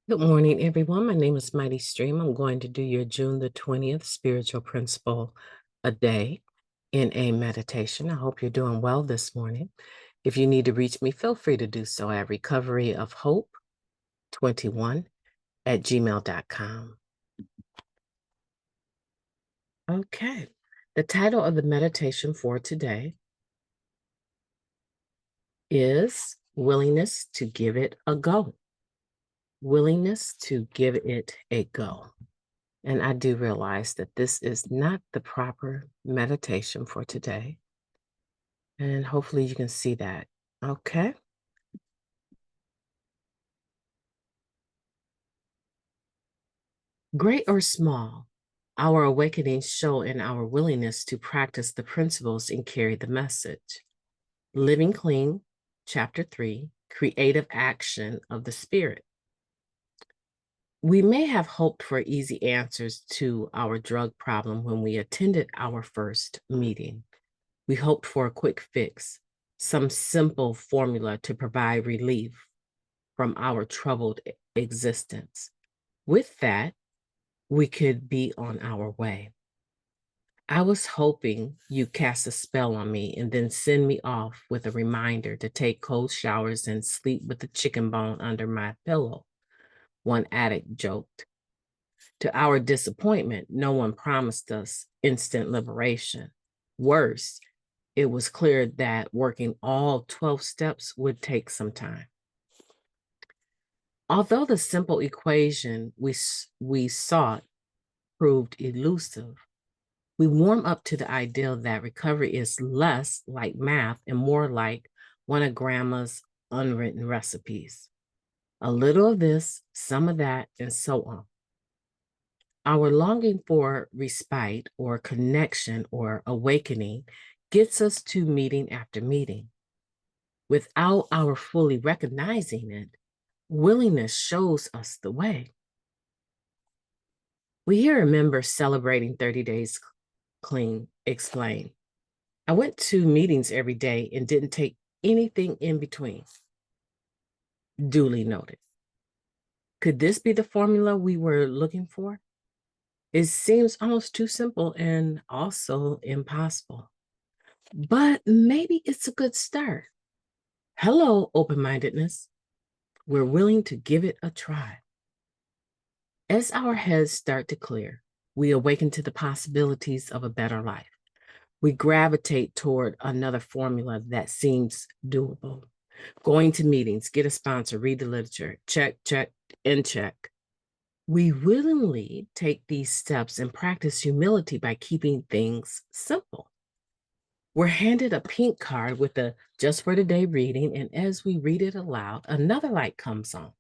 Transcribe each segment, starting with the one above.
Good morning, everyone. My name is MightyStream. I'm going to do your June the 20th spiritual principle a day in a meditation. I hope you're doing well this morning. If you need to reach me, feel free to do so at recoveryofhope21@gmail.com. Okay. The title of the meditation for today is Willingness to Give It a Go. Willingness to give it a go. And I do realize that this is not the proper meditation for today. And hopefully you can see that. Okay. Great or small, our awakenings show in our willingness to practice the principles and carry the message. Living Clean, Chapter 3, Creative Action of the Spirit. We may have hoped for easy answers to our drug problem when we attended our first meeting. We hoped for a quick fix, some simple formula to provide relief from our troubled existence. With that, we could be on our way. I was hoping you'd cast a spell on me and then send me off with a reminder to take cold showers and sleep with the chicken bone under my pillow, one addict joked. To our disappointment, no one promised us instant liberation. Worse, it was clear that working all 12 steps would take some time. Although the simple equation we sought proved elusive, we warm up to the idea that recovery is less like math and more like one of grandma's unwritten recipes. A little of this, some of that, and so on. Our longing for respite or connection or awakening gets us to meeting after meeting. Without our fully recognizing it, willingness shows us the way. We hear a member celebrating 30 days clean explain. I went to meetings every day and didn't take anything in between. Duly noted. Could this be the formula we were looking for? It seems almost too simple and also impossible. But maybe it's a good start. Hello, open-mindedness. We're willing to give it a try. As our heads start to clear, we awaken to the possibilities of a better life. We gravitate toward another formula that seems doable. Going to meetings, get a sponsor, read the literature, check, check, and check. We willingly take these steps and practice humility by keeping things simple. We're handed a pink card with a just for today reading, and as we read it aloud, another light comes on.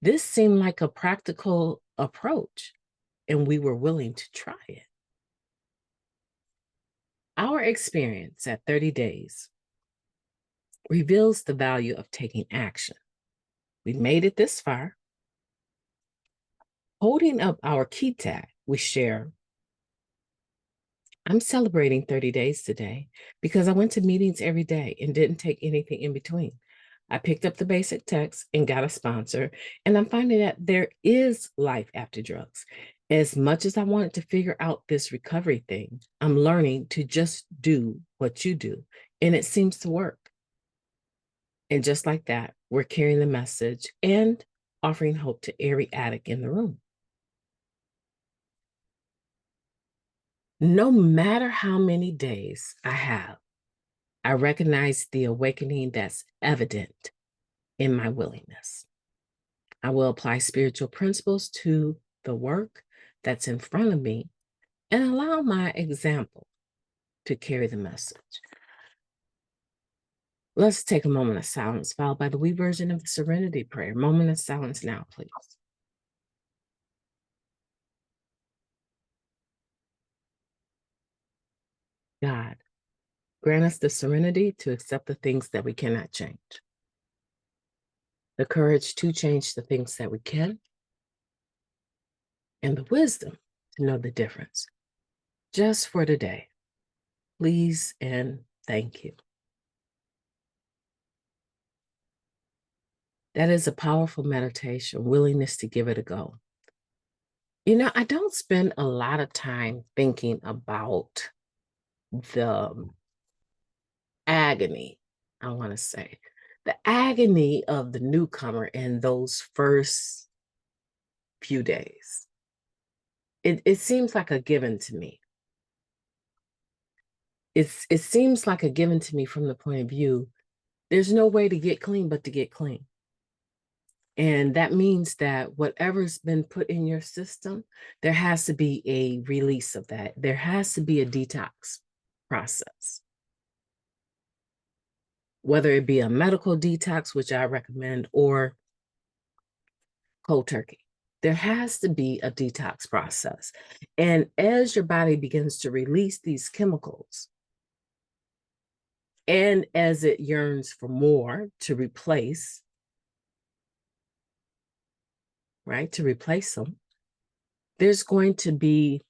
This seemed like a practical approach, and we were willing to try it. Our experience at 30 days reveals the value of taking action. We made it this far. Holding up our key tag, we share, I'm celebrating 30 days today because I went to meetings every day and didn't take anything in between. I picked up the basic text and got a sponsor, and I'm finding that there is life after drugs. As much as I wanted to figure out this recovery thing, I'm learning to just do what you do, and it seems to work. And just like that, we're carrying the message and offering hope to every addict in the room. No matter how many days I have, I recognize the awakening that's evident in my willingness. I will apply spiritual principles to the work that's in front of me and allow my example to carry the message. Let's take a moment of silence, followed by the wee version of the Serenity Prayer. Moment of silence now, please. God, grant us the serenity to accept the things that we cannot change, the courage to change the things that we can, and the wisdom to know the difference. Just for today, please and thank you. That is a powerful meditation, willingness to give it a go. I don't spend a lot of time thinking about the agony, I want to say, the agony of the newcomer in those first few days. It seems like a given to me. It seems like a given to me from the point of view, there's no way to get clean but to get clean. And that means that whatever's been put in your system, there has to be a release of that. There has to be a detox process, whether it be a medical detox, which I recommend, or cold turkey. There has to be a detox process. And as your body begins to release these chemicals, and as it yearns for more to replace, right, to replace them, there's going to be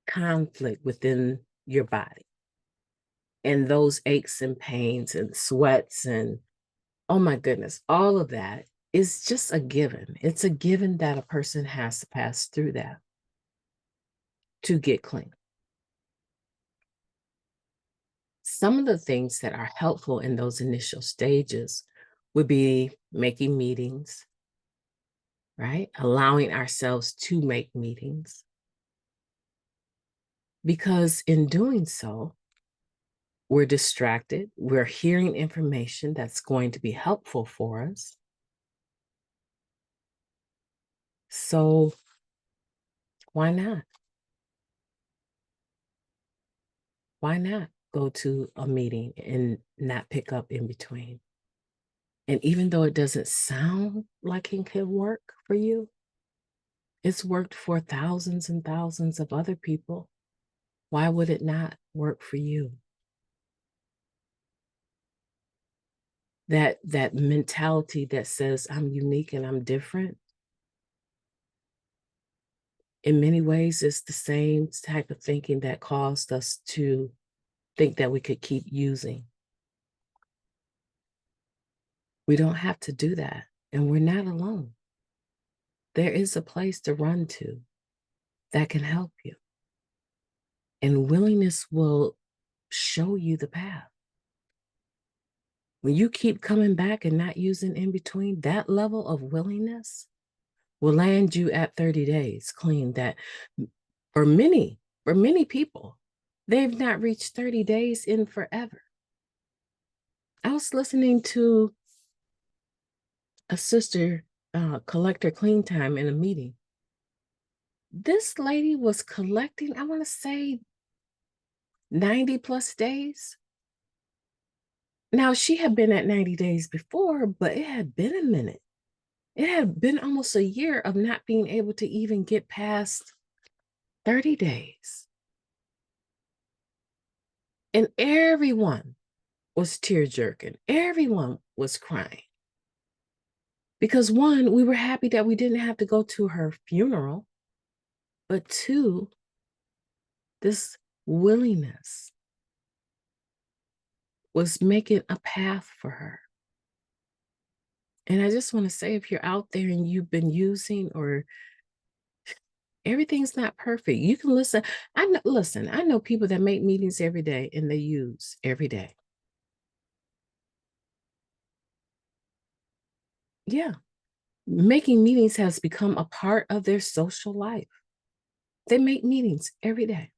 conflict within your body. And those aches and pains and sweats and, oh my goodness, all of that is just a given. It's a given that a person has to pass through that to get clean. Some of the things that are helpful in those initial stages would be making meetings, right? Allowing ourselves to make meetings. Because in doing so, we're distracted. We're hearing information that's going to be helpful for us. So why not? Why not go to a meeting and not pick up in between? And even though it doesn't sound like it can work for you, it's worked for thousands and thousands of other people. Why would it not work for you? That mentality that says I'm unique and I'm different, in many ways, it's the same type of thinking that caused us to think that we could keep using. We don't have to do that. And we're not alone. There is a place to run to that can help you. And willingness will show you the path. When you keep coming back and not using in between, that level of willingness will land you at 30 days clean. That for many people, they've not reached 30 days in forever. I was listening to a sister collect her clean time in a meeting. This lady was collecting, I want to say 90 plus days. Now, she had been at 90 days before, but it had been a minute. It had been almost a year of not being able to even get past 30 days. And everyone was tear jerking. Everyone was crying. Because one, we were happy that we didn't have to go to her funeral. But two, this willingness was making a path for her. And I just want to say, if you're out there and you've been using, or everything's not perfect, you can listen. I know people that make meetings every day and they use every day. Yeah. Making meetings has become a part of their social life. They make meetings every day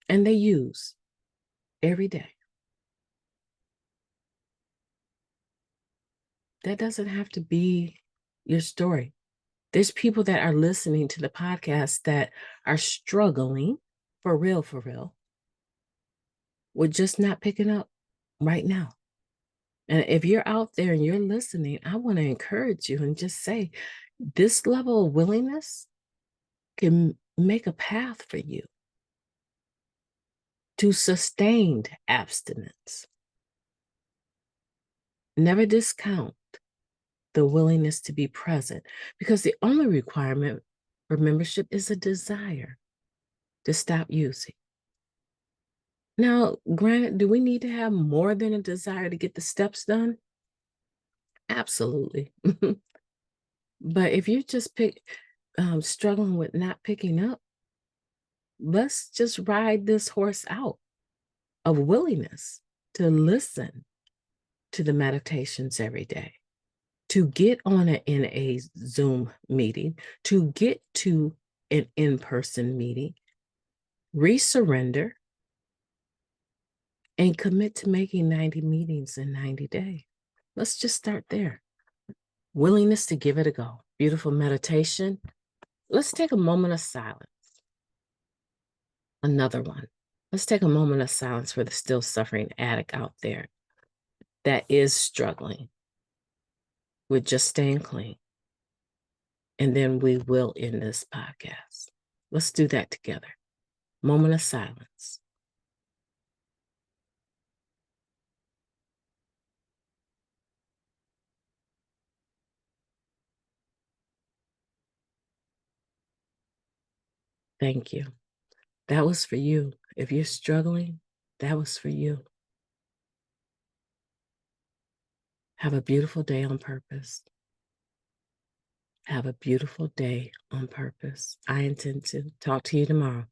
and they use every day. That doesn't have to be your story. There's people that are listening to the podcast that are struggling for real, with just not picking up right now. And if you're out there and you're listening, I want to encourage you and just say, this level of willingness can make a path for you to sustained abstinence. Never discount the willingness to be present, because the only requirement for membership is a desire to stop using. Now, granted, do we need to have more than a desire to get the steps done? Absolutely. But if you just struggling with not picking up, let's just ride this horse out of willingness to listen to the meditations every day, to get on in a Zoom meeting, to get to an in-person meeting, resurrender, and commit to making 90 meetings in 90 days. Let's just start there. Willingness to give it a go. Beautiful meditation. Let's take a moment of silence. Another one. Let's take a moment of silence for the still suffering addict out there that is struggling with just staying clean. And then we will end this podcast. Let's do that together. Moment of silence. Thank you. That was for you. If you're struggling, that was for you. Have a beautiful day on purpose. Have a beautiful day on purpose. I intend to talk to you tomorrow.